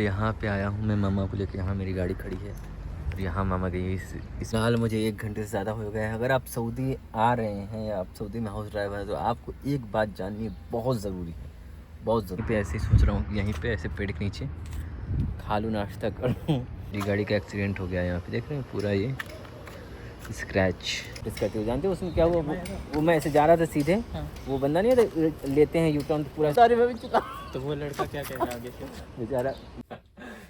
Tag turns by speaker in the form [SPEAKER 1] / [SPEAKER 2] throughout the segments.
[SPEAKER 1] यहाँ पे आया हूँ मैं मामा को लेकर। यहाँ मेरी गाड़ी खड़ी है और यहाँ मामा गई इस हाल मुझे 1 घंटे से ज़्यादा हो गया है। अगर आप सऊदी आ रहे हैं या आप सऊदी में हाउस ड्राइवर है तो आपको एक बात जाननी बहुत ज़रूरी है, बहुत ज़रूरी। पे ऐसे ही सोच रहा हूँ कि यहीं पे ऐसे पेड़ के नीचे खा लूँ, नाश्ता कर लूँ। ये गाड़ी का एक्सीडेंट हो गया है यहाँ पे, देख रहे हैं पूरा ये स्क्रैच जानते हो उसमें क्या हुआ? वो मैं ऐसे जा रहा था सीधे, वो बंदा नहीं आता लेते हैं यू टर्न पूरा सारे में चुका।
[SPEAKER 2] तो वो लड़का क्या कह रहा है आगे से?
[SPEAKER 1] बेचारा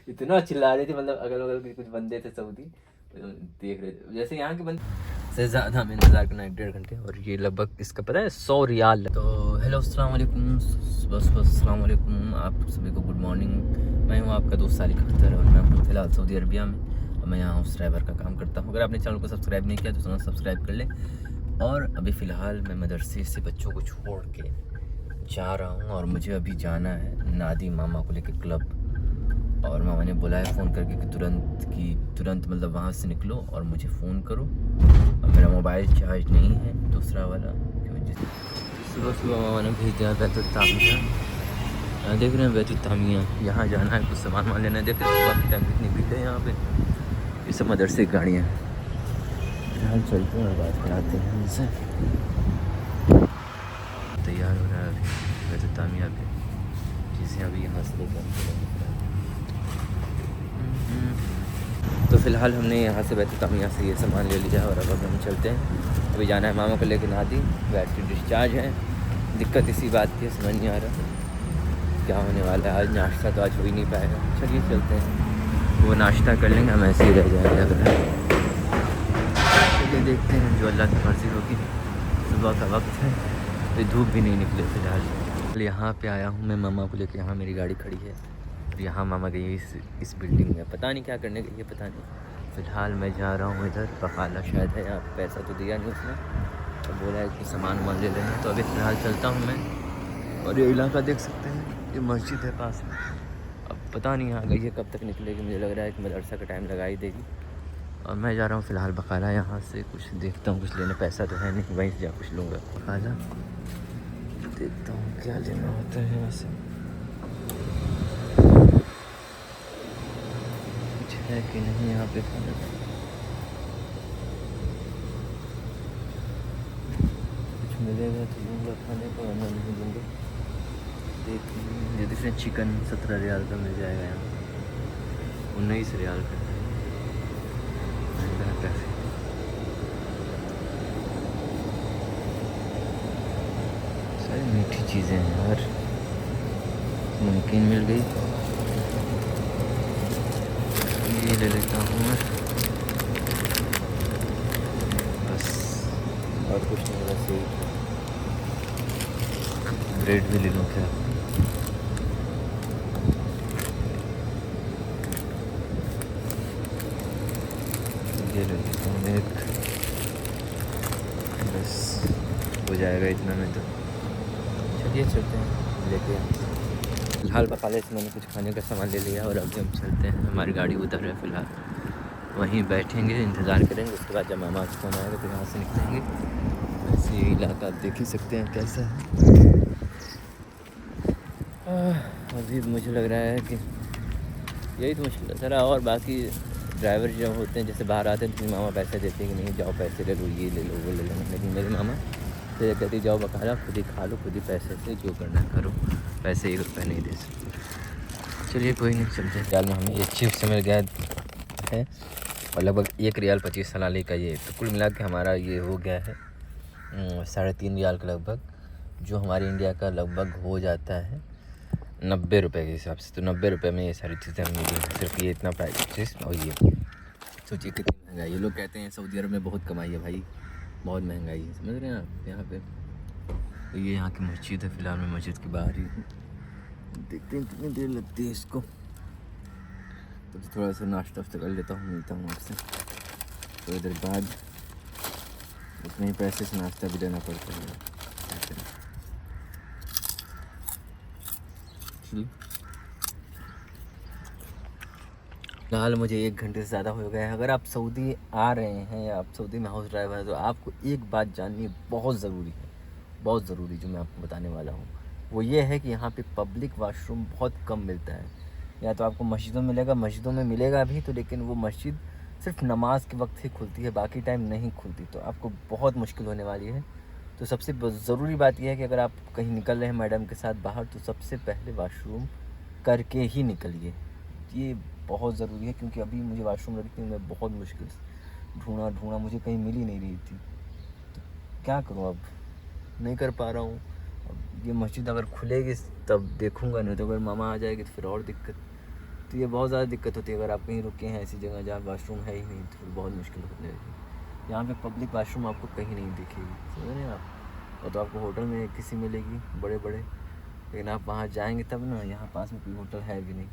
[SPEAKER 1] इतना चिल्ला रहे थे, मतलब अगल बगल के कुछ बंदे थे सऊदी देख रहे थे। जैसे यहाँ के बंदे से ज़्यादा हमें इंतज़ार करना है 1.5 घंटे, और ये लगभग इसका पता है 100 रियाल। तो हेलो अस्सलाम वालेकुम, सुबह अस्सलाम वालेकुम आप सभी को, गुड मॉर्निंग। मैं हूँ आपका दोस्त सालिक अख्तर और मैं हूँ फिलहाल सऊदी अरबिया में और मैं यहाँ हाउस ड्राइवर का काम करता हूँ। अगर आपने चैनल को सब्सक्राइब नहीं किया तो चैनल सब्सक्राइब कर ले। और अभी फ़िलहाल मैं मदरसे से बच्चों को छोड़ के जा रहा हूँ और मुझे अभी जाना है नादी मामा को लेकर क्लब। और मामा ने बोला है फ़ोन करके कि तुरंत मतलब वहाँ से निकलो और मुझे फ़ोन करो। और मेरा मोबाइल चार्ज नहीं है दूसरा वाला, सुबह सुबह मामा ने भेज दिया बैतुल तामिया। यहाँ देख रहे हैं बैतुल तामिया, यहाँ जाना है कुछ सामान वामान लेना है। देख रहे हैं सुबह के टाइम कितनी भीड़ है यहाँ पे। ये सब मदरसे की गाड़ियाँ फिलहाल चलते हैं और बात कराते हैं उनसे। तैयार हो रहा है अभी बैतुल तामिया पे, चीज़ें अभी यहाँ से लेकर। तो फ़िलहाल हमने यहाँ से बैतुल तामिया से ये सामान ले लिया और अब हम चलते हैं। अभी जाना है मामा को लेकर नादी, बैटरी डिस्चार्ज है। दिक्कत इसी बात की समझ नहीं आ रहा क्या होने वाला है। आज नाश्ता तो आज हो ही नहीं पाएगा। चलिए चलते हैं, वो नाश्ता कर लेंगे, हम ऐसे ही रह जाएंगे। अगर चलिए देखते हैं जो अल्लाह की मर्ज़ी होगी। सुबह का वक्त है तो धूप भी नहीं निकले फ़िलहाल। यहाँ पे आया हूँ मैं मामा को लेकर। यहाँ मेरी गाड़ी खड़ी है और यहाँ मामा गई इस बिल्डिंग में, पता नहीं क्या करने गई है, पता नहीं। फ़िलहाल मैं जा रहा हूँ इधर बकाला शायद है, यहाँ पैसा तो दिया नहीं उसने, तो बोला है कि सामान वामान ले लेना। तो अभी फ़िलहाल चलता हूँ मैं। और ये इलाका देख सकते हैं, ये मस्जिद है पास में। अब पता नहीं यहाँ गई है कब तक निकलेगी, मुझे लग रहा है कि मदरसा का टाइम लगा ही देगी। और मैं जा रहा हूँ फ़िलहाल बकाला, यहाँ से कुछ देखता हूँ, कुछ लेने पैसा तो है नहीं, वहीं से जा कुछ लूँगा। बकाला देखता हूँ क्या लेना होता है यहाँ से, कुछ है कि नहीं यहाँ पे खाने का। कुछ मिलेगा तो लूँगा खाने को, वरना नहीं लूँगा। देखिए जैसे चिकन 17 रियाल का मिल जाएगा, यहाँ 19 रियाल का महंगा काफ़ी। सारी मीठी चीज़ें हैं यार, नमकीन मिल गई, ये ले लेता हूँ मैं बस, और कुछ नहीं, बस यही। ब्रेड भी ले लूँ क्या? ये ले लेता हूँ एक, बस हो जाएगा इतना में तो। चलिए चलते हैं लेके। फिलहाल बकाले से मैंने कुछ खाने का सामान ले लिया और अभी हम चलते हैं। हमारी गाड़ी उधर है फ़िलहाल, वहीं बैठेंगे, इंतज़ार करेंगे। उसके बाद जब मामा का फ़ोन आएगा तो यहाँ से निकलेंगे। वैसे ये इलाका आप देख ही सकते हैं कैसा है। अभी मुझे लग रहा है कि यही तो मुश्किल है सारा। और बाकी ड्राइवर जब होते हैं, जैसे बाहर आते हैं तो मामा पैसे देते हैं कि नहीं जाओ पैसे ले लो, ये ले लो, वो ले लो। लेकिन मेरे मामा तो ये कहती जाओ बकाला, खुद ही खा लो, खुद ही पैसे से जो करना है करो, पैसे 1 रुपये नहीं दे सकते। चलिए कोई नहीं, चलते हैं। ख्याल में हमें ये चिप्स मिल गया है और लगभग 1 रियाल 25 सलाली का ये, तो कुल मिला के हमारा ये हो गया है 3.5 रियाल का लगभग, जो हमारे इंडिया का लगभग हो जाता है 90 रुपये के हिसाब से। तो 90 रुपये में ये सारी चीज़ें हमें मिली हैं, सिर्फ ये इतना प्राइस। और ये सोचिए कितनी महंगाई। ये लोग कहते हैं सऊदी अरब में बहुत कमाई है, भाई बहुत महंगाई है, समझ रहे हैं आप यहाँ पे। तो ये यहाँ की मस्जिद है, फ़िलहाल मैं मस्जिद के बाहर ही हूँ, देखते हैं कितनी देर लगती है इसको। तो थोड़ा सा नाश्ता वाश्ता कर लेता हूँ, मिलता हूँ आपसे थोड़ी देर बाद। उतने ही पैसे से नाश्ता भी देना पड़ता है। फिलहाल मुझे 1 घंटे से ज़्यादा हो गया है। अगर आप सऊदी आ रहे हैं या आप सऊदी में हाउस ड्राइवर है तो आपको एक बात जाननी बहुत ज़रूरी है, बहुत ज़रूरी, जो मैं आपको बताने वाला हूँ। वो ये है कि यहाँ पे पब्लिक वाशरूम बहुत कम मिलता है। या तो आपको मस्जिदों में मिलेगा, मस्जिदों में मिलेगा भी तो, लेकिन वो मस्जिद सिर्फ नमाज के वक्त ही खुलती है, बाकी टाइम नहीं खुलती, तो आपको बहुत मुश्किल होने वाली है। तो सबसे ज़रूरी बात यह है कि अगर आप कहीं निकल रहे हैं मैडम के साथ बाहर, तो सबसे पहले वाशरूम करके ही निकलिए, ये बहुत ज़रूरी है। क्योंकि अभी मुझे वाशरूम लगी थी, मैं बहुत मुश्किल से ढूंढा, मुझे कहीं मिल ही नहीं रही थी, तो क्या करूँ, अब नहीं कर पा रहा हूँ। अब ये मस्जिद अगर खुलेगी तब देखूँगा, नहीं तो अगर मामा आ जाएगी तो फिर और दिक्कत। तो ये बहुत ज़्यादा दिक्कत होती है अगर आप कहीं रुके हैं ऐसी जगह जहाँ वाशरूम है ही नहीं, तो फिर बहुत मुश्किल हो जाएगी। यहाँ पे पब्लिक वाशरूम आपको कहीं नहीं दिखेगी, समझ रहे हैं आप। और तो आपको होटल में किसी मिलेगी बड़े बड़े, लेकिन आप वहाँ जाएंगे तब ना, यहाँ पास में कोई होटल है भी नहीं।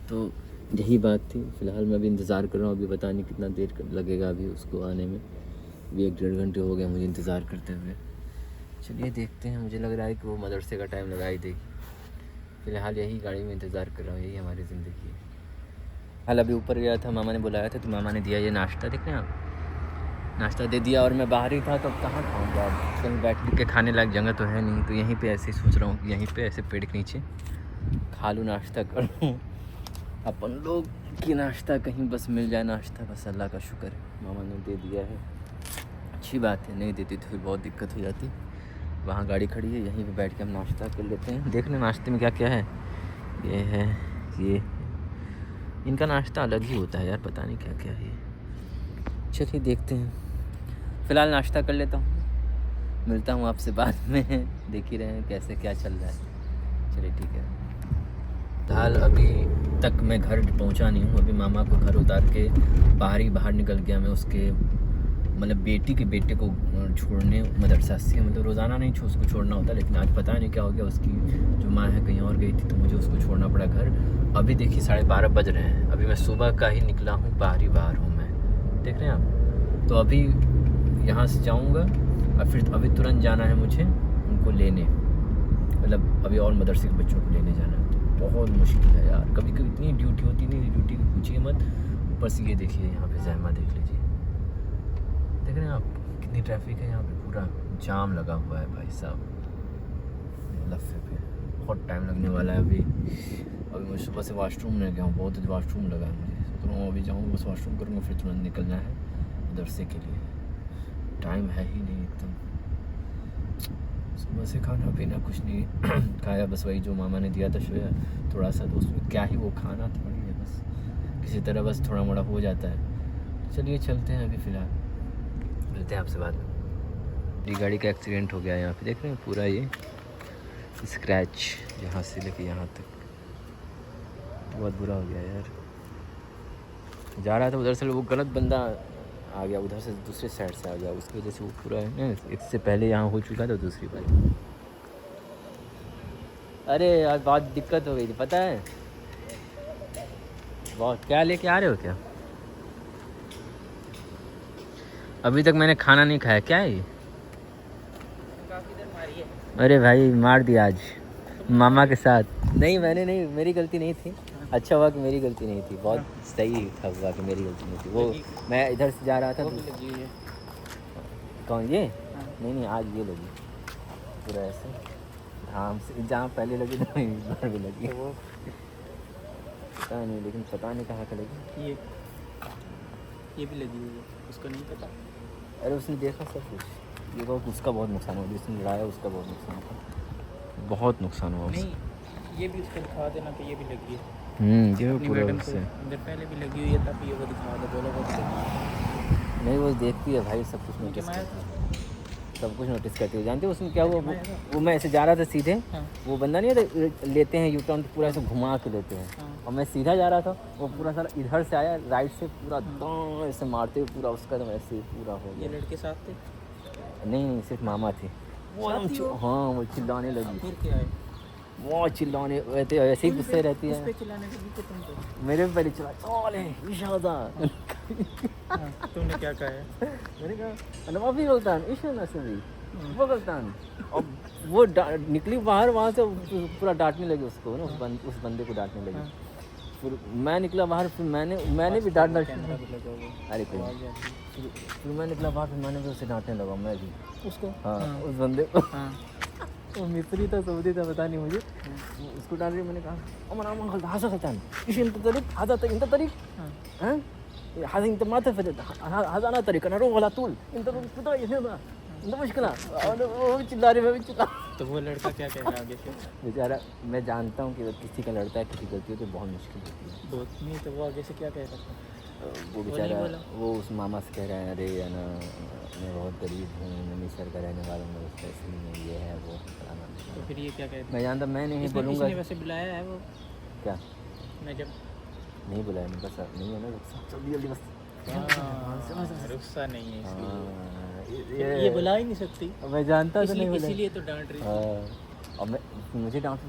[SPEAKER 1] तो यही बात थी। फ़िलहाल मैं अभी इंतज़ार कर रहा हूँ, अभी पता नहीं कितना देर लगेगा अभी उसको आने में। अभी 1-1.5 घंटे हो गए मुझे इंतज़ार करते हुए। चलिए देखते हैं, मुझे लग रहा है कि वो मदरसे का टाइम लगा ही देगी। फ़िलहाल यही गाड़ी में इंतज़ार कर रहा हूँ, यही हमारी ज़िंदगी है। हाल अभी ऊपर गया था, मामा ने बुलाया था, तो मामा ने दिया ये नाश्ता, देख रहे हैं आप, नाश्ता दे दिया। और मैं बाहर ही था, तो अब कहाँ खाऊँगा, कहीं बैठ के खाने लायक जगह तो है नहीं, तो यहीं पे ऐसे ही सोच रहा हूँ कि यहीं पे ऐसे पेड़ के नीचे खा लूँ, नाश्ता करूँ। अपन लोग की नाश्ता कहीं बस मिल जाए नाश्ता, बस अल्लाह का शुक्र है मामा ने दे दिया है, अच्छी बात है। नहीं देती तो फिर बहुत दिक्कत हो जाती। वहाँ गाड़ी खड़ी है, यहीं पे बैठ के हम नाश्ता कर लेते हैं। देख लें नाश्ते में क्या क्या है। ये है, ये इनका नाश्ता अलग ही होता है यार, पता नहीं क्या क्या है। चलिए देखते हैं, फ़िलहाल नाश्ता कर लेता हूँ, मिलता हूँ आपसे बाद में। देख ही रहे हैं कैसे क्या चल रहा है। चलिए ठीक है। फिलहाल अभी तक मैं घर पहुँचा नहीं हूँ, अभी मामा को घर उतार के बाहर निकल गया मैं, उसके मतलब बेटी के बेटे को छोड़ने मदरसा से। मतलब रोज़ाना नहीं उसको छोड़ना होता, लेकिन आज पता नहीं क्या हो गया, उसकी जो माँ है कहीं और गई थी, तो मुझे उसको छोड़ना पड़ा घर। अभी देखिए 12:30 बज रहे हैं, अभी मैं सुबह का ही निकला हूँ, बाहर हूँ मैं, देख रहे हैं आप। तो अभी यहाँ से जाऊँगा और फिर अभी तुरंत जाना है मुझे उनको लेने, मतलब अभी और मदरसे के बच्चों को लेने जाना है। तो बहुत मुश्किल है यार, कभी कभी इतनी ड्यूटी होती नहीं, ड्यूटी की पूछिए मत। ऊपर से ये देखिए यहाँ पे जहमा देख लीजिए, देख रहे हैं आप कितनी ट्रैफिक है यहाँ पे, पूरा जाम लगा हुआ है भाई साहब, लफ्फे पे बहुत टाइम लगने वाला है। अभी मैं सुबह से वाशरूम नहीं गया हूँ, बहुत वाशरूम लगा है मुझे, सोच रहा हूँ अभी जाऊँ बस वाशरूम करूँगा, फिर तुरंत निकलना है मदरसे के लिए, टाइम है ही नहीं एकदम। सुबह से खाना पीना कुछ नहीं खाया, बस वही जो मामा ने दिया था सोया थोड़ा सा, तो उसमें क्या ही वो खाना थोड़ी है, बस किसी तरह बस थोड़ा मोड़ा हो जाता है। चलिए चलते हैं, अभी फ़िलहाल मिलते हैं आपसे बाद में। मेरी गाड़ी का एक्सीडेंट हो गया यहाँ पे, देख रहे हैं पूरा ये स्क्रैच यहाँ से लेके यहाँ तक, बहुत बुरा हो गया यार। जा रहा था उधर से, वो गलत बंदा आ गया, उधर से दूसरे साइड से आ गया, उसकी वजह से वो पूरा है ना, इससे पहले यहाँ हो चुका था दूसरी बार। अरे यार बहुत दिक्कत हो गई थी पता है, बहुत। क्या लेके आ रहे हो क्या? अभी तक मैंने खाना नहीं खाया, क्या है ये? अरे भाई मार दिया आज मामा के साथ। नहीं मैंने नहीं, मेरी गलती नहीं थी, अच्छा हुआ कि मेरी गलती नहीं थी, बहुत सही था हुआ कि मेरी गलती नहीं थी। वो मैं इधर से जा रहा था, कौन ये? नहीं आज ये लगी पूरा ऐसे धाम से, जहाँ पहले लगी तो इस बार भी लगी, पता नहीं, लेकिन पता नहीं कहाँ का लगी।
[SPEAKER 2] ये भी लगी हुई है, उसको नहीं पता।
[SPEAKER 1] अरे उसने देखा सब कुछ, ये बहुत उसका बहुत नुकसान हुआ, जिसने लड़ाया उसका बहुत नुकसान हुआ, बहुत नुकसान हुआ।
[SPEAKER 2] नहीं ये भी उसको दिखा देना कि ये भी लगी है।
[SPEAKER 1] ये भी पूरा उससे
[SPEAKER 2] अंदर पहले भी लगी हुई है, तब ये वो दिखा दो, बोलो वो
[SPEAKER 1] नहीं, वो देखती है भाई, सब कुछ नोटिस करती है, सब कुछ नोटिस करती है। जानते हो उसमें क्या हुआ? वो मैं ऐसे जा रहा था सीधे, वो बंदा नहीं है लेते हैं यू टर्न, पूरा ऐसे घुमा के लेते हैं, और मैं सीधा जा रहा था, वो पूरा सारा इधर से आया राइट से, पूरा दांव ऐसे मारते हुए पूरा उसका तो ऐसे पूरा हो गया।
[SPEAKER 2] ये लड़के साथ थे?
[SPEAKER 1] नहीं सिर्फ मामा थे। हाँ वो चिल्लाने लगी,
[SPEAKER 2] फिर क्या है?
[SPEAKER 1] वो चिल्लाने ऐसे ही गुस्से रहती है,
[SPEAKER 2] चिल्लाने लगी कि तुम तो
[SPEAKER 1] मेरे भी पहले चिल्ला
[SPEAKER 2] तुमने क्या कहा है?
[SPEAKER 1] मैंने कहा माफी गलतान ईशा सभी वो गलतान, और वो निकली बाहर, वहाँ से पूरा डांटने लगी उसको ना, उस बंदे को डांटने लगी। फिर मैं निकला बाहर, फिर मैंने भी डांटना, अरे कोई फिर मैं निकला बाहर, फिर मैंने भी उसे डांटने लगा, मैं भी उसको, हाँ उस बंदे को। वो मिस्त्री था सऊदी था पता नहीं मुझे, उसको डाल रही मैंने कहा अमर अमर खलता हासा खलतान इश इंत तरीक हाजा इंत तरीक हैं हाजा इंत माता फरद हाजा ना तरीक ना रो वाला तूल इंत पता ये ना इंत मुश्किल और वो चिल्ला रही मैं भी चिल्ला।
[SPEAKER 2] तो वो लड़का क्या कह रहा है आगे से?
[SPEAKER 1] बेचारा मैं जानता हूँ कि किसी का लड़ता है किसी गलती हो तो बहुत मुश्किल होती है।
[SPEAKER 2] बहुत नहीं तो वो आगे से क्या कह सकता है?
[SPEAKER 1] वो बेचारा वो उस मामा से कह रहा है अरे है ना मैं बहुत गरीब हूँ मैं शहर का रहने वाला हूँ मेरे पैसे नहीं है ये है वो फलाना।
[SPEAKER 2] तो फिर ये क्या कहता है?
[SPEAKER 1] मैं जानता मैं नहीं बोलूँगा।
[SPEAKER 2] इसने वैसे बुलाया है वो
[SPEAKER 1] क्या
[SPEAKER 2] मैं जब
[SPEAKER 1] नहीं बुलाया नहीं बस नहीं है ना जल्दी जल्दी बस
[SPEAKER 2] रुस्सा नहीं है इसलिए
[SPEAKER 1] ये
[SPEAKER 2] ये बुला ही नहीं सकती।
[SPEAKER 1] मैं जानता तो नहीं बुलाया
[SPEAKER 2] इसीलिए तो डांट रही थी।
[SPEAKER 1] और मैं मुझे डांट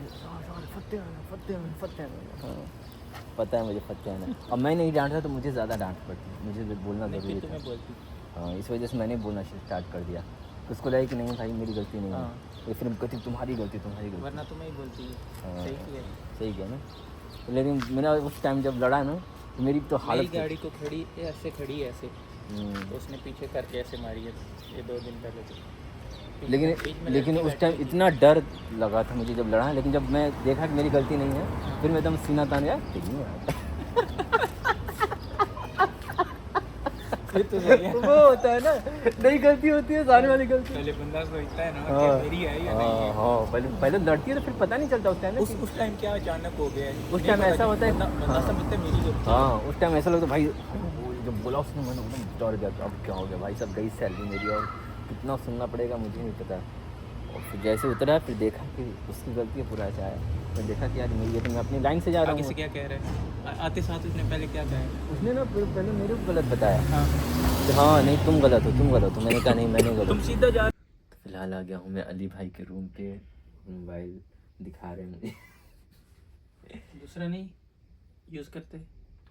[SPEAKER 1] पता है मुझे फत्ते आना और मैं नहीं डांटता तो मुझे ज़्यादा डांट पड़ती मुझे बोलना ज़रूरी था।
[SPEAKER 2] बोलती
[SPEAKER 1] हाँ इस वजह से मैंने बोलना स्टार्ट कर दिया तो उसको लगा कि नहीं भाई मेरी गलती नहीं है तो फिर कहती तुम्हारी गलती
[SPEAKER 2] वरना तुम्हें ही बोलती है। सही किया
[SPEAKER 1] सही किया ना। लेकिन मेरा उस टाइम जब लड़ा ना तो मेरी तो
[SPEAKER 2] मेरी
[SPEAKER 1] हालत
[SPEAKER 2] गाड़ी को खड़ी ऐसे खड़ी है ऐसे तो उसने पीछे करके ऐसे मारी है ये 2 दिन पहले तो।
[SPEAKER 1] लेकिन उस टाइम इतना डर लगा था मुझे जब लड़ा लेकिन जब मैं देखा कि मेरी गलती नहीं है फिर मैं एकदम सीना तान गया ठीक है
[SPEAKER 2] तो
[SPEAKER 1] वो होता है ना नई गलती होती है सारी वाली गलती
[SPEAKER 2] पहले बंदा सोचता है ना कि मेरी है या नहीं है।
[SPEAKER 1] हाँ पहले लड़ती है तो फिर पता नहीं चलता उस टाइम
[SPEAKER 2] उस टाइम क्या अचानक हो गया है
[SPEAKER 1] उस टाइम ऐसा होता है
[SPEAKER 2] बंदा समझता है मेरी गलती।
[SPEAKER 1] हाँ उस टाइम ऐसा लगता भाई जब बोला उसने मैंने एकदम डर गया अब क्या हो गया भाई सब गई सैलरी मेरी और कितना सुनना पड़ेगा मुझे नहीं पता। और फिर जैसे उतरा फिर देखा कि उसकी गलती है पूरा ऐसा आया मैं देखा कि यार मेरी गलती मैं अपनी लाइन से जा रहा हूँ।
[SPEAKER 2] आगे से क्या कह रहा है आते साथ उसने पहले क्या कहा?
[SPEAKER 1] उसने ना पहले मेरे को गलत बताया कि हाँ नहीं तुम गलत हो मैंने कहा नहीं मैंने गलत
[SPEAKER 2] तुम सीधा जा।
[SPEAKER 1] तो फिलहाल आ गया हूँ मैं अली भाई के रूम पे मोबाइल दिखा रहे हैं मुझे
[SPEAKER 2] दूसरा नहीं यूज़ करते?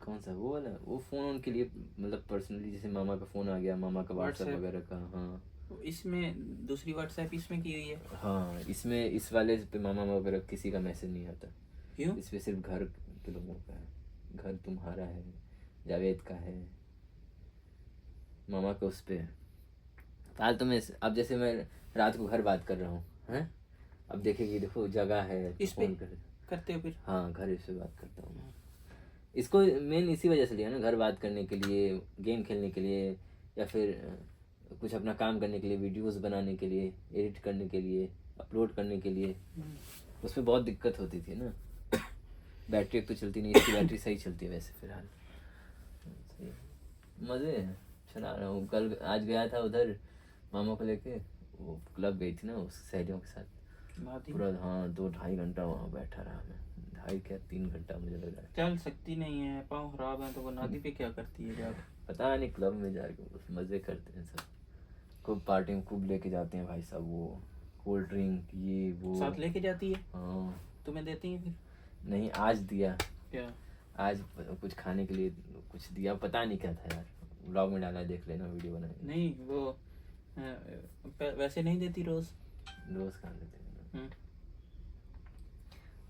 [SPEAKER 1] कौन सा वो वाला वो फ़ोन उनके लिए मतलब पर्सनली जैसे मामा का फ़ोन आ गया मामा का व्हाट्सएप वगैरह का। हाँ
[SPEAKER 2] इसमें दूसरी व्हाट्सएप इसमें की हुई है।
[SPEAKER 1] हाँ इसमें इस वाले पे मामा वगैरह किसी का मैसेज नहीं आता।
[SPEAKER 2] क्यों?
[SPEAKER 1] इस पे सिर्फ घर के लोगों का है घर तुम्हारा है जावेद का है मामा का उस पे फिलहाल तो मैं अब जैसे मैं रात को घर बात कर रहा हूँ हैं अब देखेगी देखो जगह है
[SPEAKER 2] इस पे करते हो फिर?
[SPEAKER 1] हाँ घर इस पे बात करता हूँ मैं इसको मेन इसी वजह से लिया ना घर बात करने के लिए गेम खेलने के लिए या फिर कुछ अपना काम करने के लिए वीडियोस बनाने के लिए एडिट करने के लिए अपलोड करने के लिए उसमें बहुत दिक्कत होती थी ना बैटरी एक तो चलती नहीं इसकी बैटरी सही चलती है वैसे फिलहाल मज़े हैं चला रहा हूँ। कल आज गया था उधर मामा को लेके वो क्लब गई थी ना उस सहेलियों के साथ पूरा हाँ 2-2.5 घंटा वहाँ बैठा रहा मैं 2.5 घंटा मुझे लग रहा है।
[SPEAKER 2] चल सकती नहीं है पाँव खराब है तो वो नादी पे क्या करती है जाकर?
[SPEAKER 1] पता नहीं क्लब में जाके मज़े करते हैं सब खूब पार्टी में खूब लेके जाते हैं भाई साहब वो कोल्ड ड्रिंक ये वो
[SPEAKER 2] साथ लेके जाती है।
[SPEAKER 1] हाँ
[SPEAKER 2] तुम्हें देती है फिर?
[SPEAKER 1] नहीं आज दिया
[SPEAKER 2] क्या?
[SPEAKER 1] आज कुछ खाने के लिए कुछ दिया पता नहीं क्या था यार व्लॉग में डाला देख लेना वीडियो बनाए
[SPEAKER 2] नहीं वो वैसे नहीं देती रोज
[SPEAKER 1] खा लेते हैं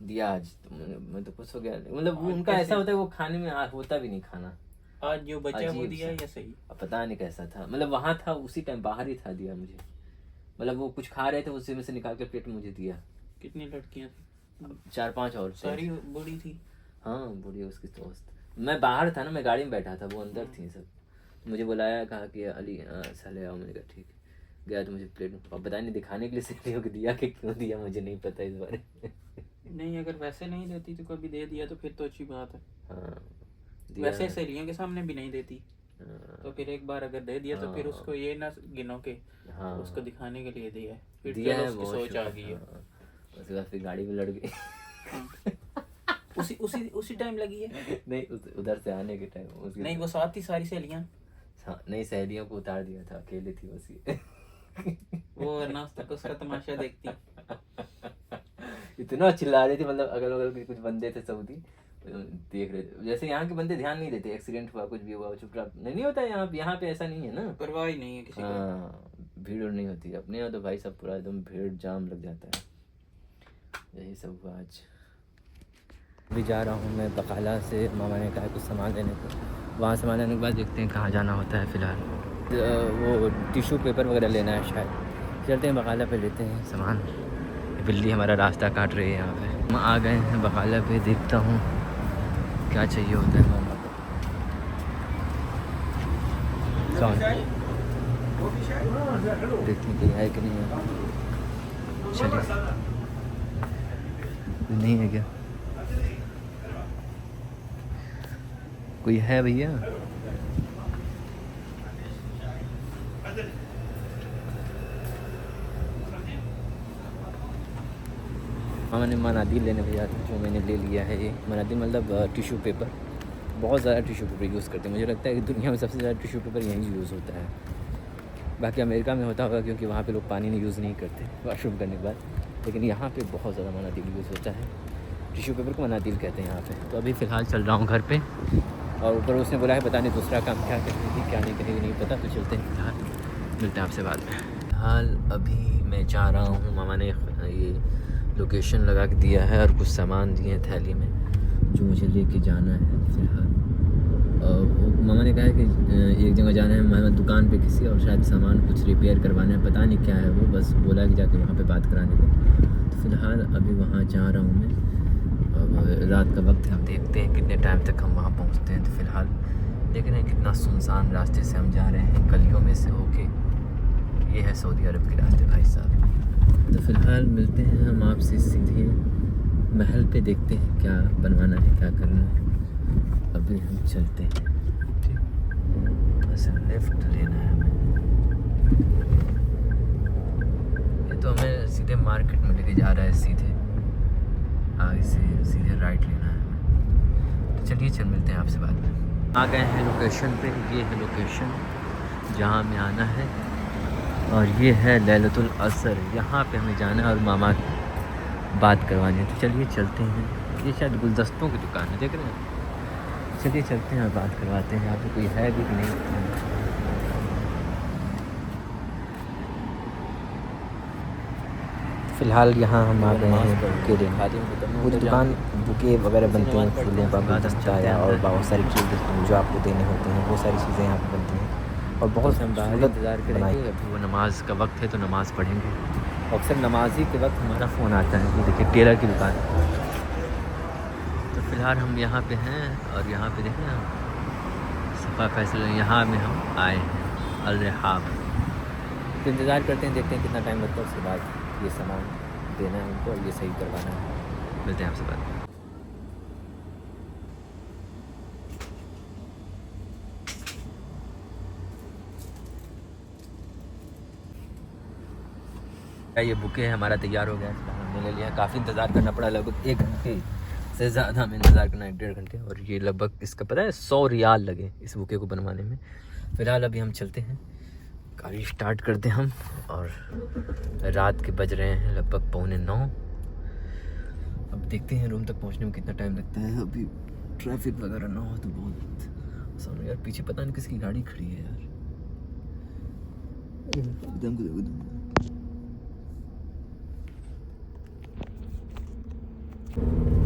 [SPEAKER 1] दिया आज तो मैं तो खुश हो गया मतलब उनका ऐसा होता है वो खाने में होता भी नहीं खाना
[SPEAKER 2] आज जो बचा वो दिया या सही?
[SPEAKER 1] अब पता नहीं कैसा था मतलब वहाँ था उसी टाइम बाहर ही था दिया मुझे मतलब वो कुछ खा रहे थे उसी में से निकाल कर प्लेट मुझे दिया।
[SPEAKER 2] कितनी लड़कियाँ थी?
[SPEAKER 1] 4-5 और
[SPEAKER 2] सारी बूढ़ी थी?
[SPEAKER 1] हाँ बूढ़ी उसकी दोस्त मैं बाहर था ना मैं गाड़ी में बैठा था वो अंदर थी सब मुझे बुलाया कहा कि अली साले आओ मैंने कहा ठीक गया तो मुझे प्लेट अब पता नहीं दिखाने के लिए सहेलियों को दिया कि क्यों दिया मुझे नहीं पता इस बारे में
[SPEAKER 2] नहीं अगर वैसे नहीं देती तो कभी दे दिया तो फिर तो अच्छी बात है।
[SPEAKER 1] हाँ
[SPEAKER 2] वैसे सहेलियों के सामने भी नहीं देती तो फिर एक बार अगर दे दिया तो फिर उसको ये ना गिनो के उसको दिखाने के लिए दिया फिर
[SPEAKER 1] दिया है
[SPEAKER 2] उसकी सोच आ गई है।
[SPEAKER 1] उसके बाद फिर गाड़ी में लड़ गई
[SPEAKER 2] उसी टाइम लगी है
[SPEAKER 1] नहीं उधर से आने के टाइम
[SPEAKER 2] नहीं वो साथ थी सारी सहेलियां
[SPEAKER 1] नहीं सहेलियों को उतार दिया था अकेले थी बस
[SPEAKER 2] वो नाश्ता को उसका तमाशा देखती
[SPEAKER 1] इतना चिल्ला रही थी मतलब अगल बगल के कुछ बंदे थे सऊदी देख रहे थे जैसे यहाँ के बंदे ध्यान नहीं देते एक्सीडेंट हुआ कुछ भी हुआ चुपचाप नहीं होता यहाँ पे ऐसा नहीं है ना
[SPEAKER 2] परवाह ही नहीं है किसी को
[SPEAKER 1] भीड़ नहीं होती अपने यहाँ तो भाई सब पूरा एकदम भीड़ जाम लग जाता है यही सब हुआ आज। अभी जा रहा हूँ मैं बकाला से मामा ने कहा कुछ सामान लेने को वहाँ सामान लेने के बाद देखते हैं कहाँ जाना होता है फ़िलहाल वो टिश्यू पेपर वगैरह लेना है शायद चलते हैं बकाला पे लेते हैं सामान बिल्ली हमारा रास्ता काट रही है यहाँ पे। हम आ गए हैं बकाला पे, देखता हूँ क्या चाहिए होता है मामा को। देखते हैं कोई है कि नहीं है। चलिए, नहीं है क्या? कोई है भैया? मैंने मनादिल लेने भेजा था, जो मैंने ले लिया है। ये मनादिल मतलब टिश्यू पेपर। बहुत ज़्यादा टिश्यू पेपर यूज़ करते हैं। मुझे लगता है कि दुनिया में सबसे ज़्यादा टिश्यू पेपर यहीं यूज़ होता है। बाकी अमेरिका में होता होगा क्योंकि वहाँ पे लोग पानी नहीं यूज़ नहीं करते वॉशरूम करने के बाद, लेकिन यहाँ पे बहुत ज़्यादा मनादिल यूज़ होता है। टिश्यू पेपर को मनादिल कहते हैं यहाँ पे। तो अभी फ़िलहाल चल रहा हूँ घर पे, और ऊपर उसने बोला है पता नहीं दूसरा काम क्या करेगी क्या नहीं करेगी नहीं पता। तो चलते हैं, फिलहाल मिलते हैं आपसे बाद में। फिलहाल अभी मैं जा रहा हूँ। मामा ने ये लोकेशन लगा के दिया है और कुछ सामान दिए हैं थैली में जो मुझे लेके जाना है। फिलहाल मामा ने कहा है कि एक जगह जाना है मामा दुकान पे किसी, और शायद सामान कुछ रिपेयर करवाना है, पता नहीं क्या है वो, बस बोला कि जाके वहाँ पे बात कराने को। तो फिलहाल अभी वहाँ जा रहा हूँ मैं। अब रात का वक्त है, हम देखते हैं कितने टाइम तक हम वहाँ पहुँचते हैं। तो फिलहाल देख रहे हैं कितना सुनसान रास्ते से हम जा रहे हैं, गलियों में से होके। ये है सऊदी अरब के रास्ते भाई साहब। तो फिलहाल मिलते हैं हम आपसे सीधे महल पे, देखते हैं क्या बनवाना है क्या करना है। अभी हम चलते हैं, ठीक, बस लेफ्ट लेना है हमें। ये तो हमें सीधे मार्केट में लेके जा रहा है, सीधे आगे से सीधे राइट लेना है हमें। तो चलिए मिलते हैं आपसे बाद में। आ गए हैं लोकेशन पे। ये है लोकेशन जहाँ हमें आना है, और ये है लैलतुल असर। यहाँ पे हमें जाना है और मामा बात करवानी है। तो चलिए चलते हैं। ये शायद गुलदस्तों की दुकान है, देख रहे हैं। चलिए चलते हैं और बात करवाते हैं। यहाँ पे कोई है भी कि नहीं। फ़िलहाल यहाँ हम आ गए हैं बुके लेने। पूरी दुकान बुके वगैरह बनते हैं, फूलों का गुलदस्ता या और बहुत सारी चीज़ें जो आपको देने होते हैं, वो सारी चीज़ें यहाँ पर बनती हैं। और बहुत हम बाहर इंतज़ार करेंगे। अभी वो नमाज़ का वक्त है तो नमाज़ पढ़ेंगे। अक्सर नमाज़ी के वक्त हमारा फ़ोन आता है। ये देखिए टेलर की दुकान। तो फ़िलहाल हम यहाँ पे हैं, और यहाँ पे देखें हम सफ़ा फैसल यहाँ में हम आए हैं अल रहाब। तो इंतज़ार करते हैं, देखते हैं कितना टाइम लगता है। उसके बाद ये सामान देना है उनको और ये सही करवाना है। मिलते हैं आपसे बाद में। ये बुके हमारा तैयार हो गया है, हमने ले लिया। काफ़ी इंतज़ार करना पड़ा, लगभग 1 घंटे से ज़्यादा हमें इंतज़ार करना है, 1.5 घंटे। और ये लगभग इसका पता है 100 रियाल लगे इस बुके को बनवाने में। फ़िलहाल अभी हम चलते हैं, गाड़ी स्टार्ट करते हैं हम। और रात के बज रहे हैं लगभग 8:45। अब देखते हैं रूम तक पहुँचने में कितना टाइम लगता है। अभी ट्रैफिक वगैरह ना हो तो बहुत आसान हो। यार पीछे पता नहीं किसकी गाड़ी खड़ी है यार।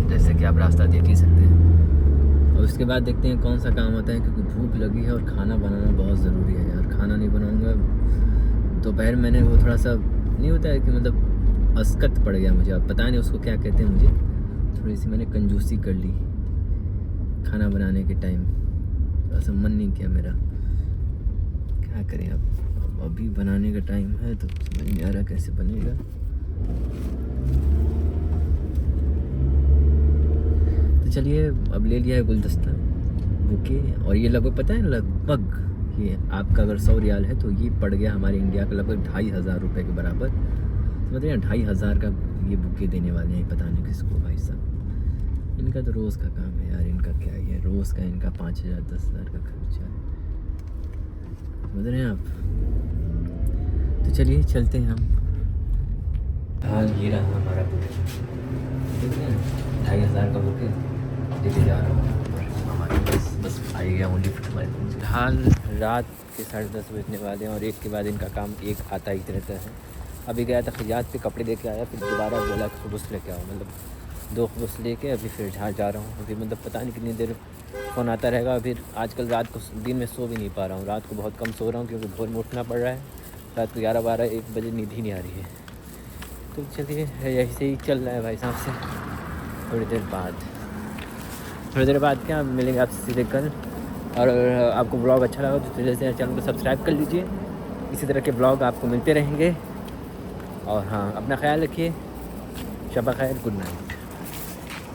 [SPEAKER 1] जैसे कि आप रास्ता देख ही सकते हैं। और उसके बाद देखते हैं कौन सा काम होता है, क्योंकि भूख लगी है और खाना बनाना बहुत ज़रूरी है यार। खाना नहीं बनाऊंगा दोपहर मैंने वो थोड़ा सा नहीं होता है कि मतलब अस्कत पड़ गया मुझे, अब पता नहीं उसको क्या कहते हैं। मुझे थोड़ी सी मैंने कंजूसी कर ली खाना बनाने के टाइम, थोड़ा सा मन नहीं किया मेरा। क्या करें अब अभी बनाने का टाइम है तो समझ नहीं आ रहा कैसे बनेगा। चलिए अब ले लिया है गुलदस्ता बुके, और ये लगभग पता है लगभग ये आपका अगर 100 रियाल है तो ये पड़ गया हमारे इंडिया का लगभग 2,500 रुपये के बराबर। समझ रहे हैं, 2,500 का ये बुके देने वाले हैं, पता नहीं किसको भाई साहब। इनका तो रोज़ का काम है यार, इनका क्या ही है, रोज़ का इनका 5,000 10,000 का खर्चा है। समझ रहे हैं आप। तो चलिए चलते हैं हम। हाल ये रहा हमारा बुके, 2,500 का बुके लेके जा रहा हूँ। हमारे बस आ गया ओनली फिट हमारे। फिलहाल रात के 10:30 बजने वाले हैं और एक के बाद इनका काम एक आता ही रहता है। अभी गया था खिजात पे कपड़े लेके आया, फिर दोबारा बोला कि खुबूस लेके आओ, मतलब 2 खुबूस लेके अभी फिर जहाँ जा रहा हूँ। अभी मतलब पता नहीं कितनी देर फ़ोन आता रहेगा। फिर आजकल रात को दिन में सो भी नहीं पा रहा हूँ, रात को बहुत कम सो रहा हूँ क्योंकि भोर में उठना पड़ रहा है। रात को 11 12 1 बजे नींद ही नहीं आ रही है। तो चलिए ऐसे ही चल रहा है भाई साहब से। थोड़ी देर बाद क्या मिलेंगे आपसे सीधे कल। और आपको ब्लॉग अच्छा लगा तो जैसे चैनल को सब्सक्राइब कर लीजिए, इसी तरह के ब्लॉग आपको मिलते रहेंगे। और हाँ, अपना ख्याल रखिए। शब खैर, गुड नाइट।